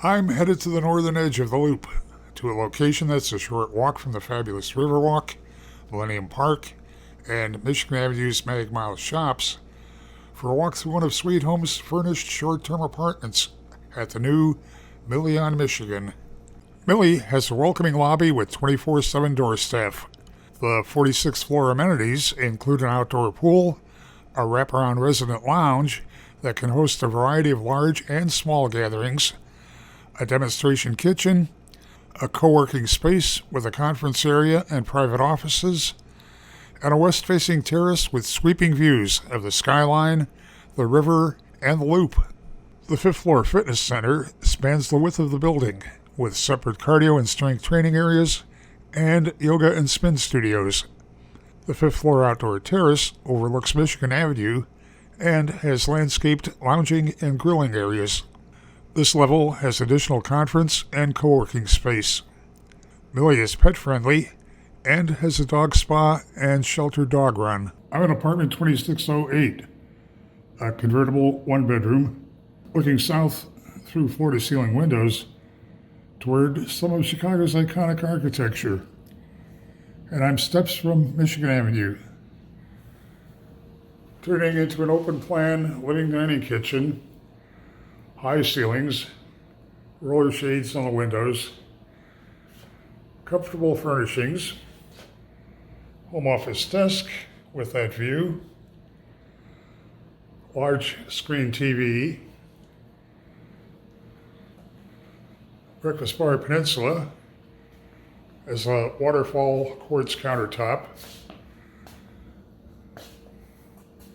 I'm headed to the northern edge of the Loop, to a location that's a short walk from the fabulous Riverwalk, Millennium Park, and Michigan Avenue's Mag Mile shops for a walk through one of Sweet Home's furnished short-term apartments at the new Millie on Michigan. Millie has a welcoming lobby with 24/7 door staff. The 46th floor amenities include an outdoor pool, a wraparound resident lounge that can host a variety of large and small gatherings, a demonstration kitchen, a co-working space with a conference area and private offices, and a west-facing terrace with sweeping views of the skyline, the river, and the Loop. The fifth-floor fitness center spans the width of the building, with separate cardio and strength training areas and yoga and spin studios. The fifth-floor outdoor terrace overlooks Michigan Avenue and has landscaped lounging and grilling areas. This level has additional conference and co-working space. Millie is pet-friendly and has a dog spa and sheltered dog run. I'm in apartment 2608, a convertible one-bedroom, looking south through floor-to-ceiling windows toward some of Chicago's iconic architecture. And I'm steps from Michigan Avenue, turning into an open-plan living dining kitchen, high ceilings, roller shades on the windows, comfortable furnishings, home office desk with that view, large screen TV, breakfast bar peninsula as a waterfall quartz countertop,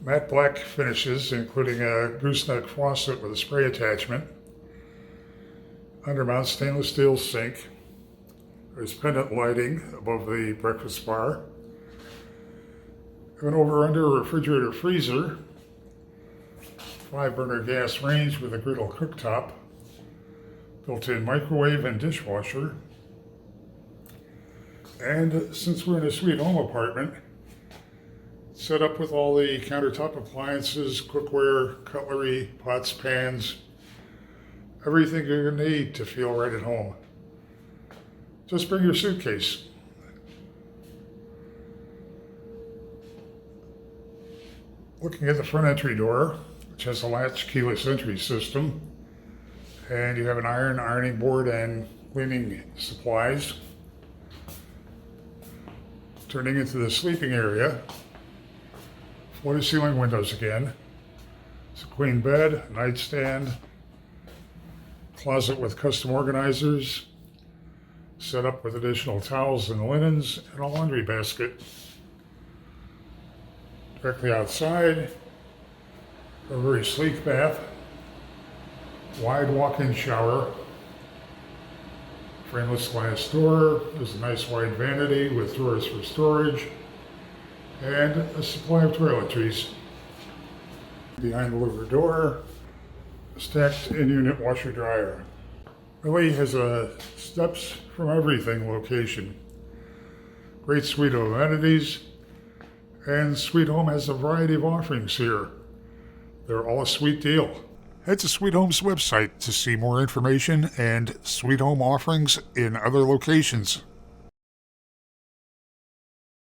matte black finishes, including a gooseneck faucet with a spray attachment, undermount stainless steel sink. There's pendant lighting above the breakfast bar. An over-under refrigerator freezer, 5-burner gas range with a griddle cooktop, built-in microwave and dishwasher. And since we're in a Sweet Home apartment, set up with all the countertop appliances, cookware, cutlery, pots, pans, everything you're going to need to feel right at home. Just bring your suitcase. Looking at the front entry door, which has a latch keyless entry system, and you have an ironing board and cleaning supplies. Turning into the sleeping area, floor-to-ceiling windows again. It's a queen bed, nightstand, closet with custom organizers, set up with additional towels and linens, and a laundry basket. Directly outside, a very sleek bath, wide walk-in shower, frameless glass door. There's a nice wide vanity with drawers for storage, and a supply of toiletries. Behind the louver door, a stacked in-unit washer-dryer. Millie has a steps from everything location. Great suite of amenities, and Sweet Home has a variety of offerings here. They're all a sweet deal. Head to Sweet Home's website to see more information and Sweet Home offerings in other locations.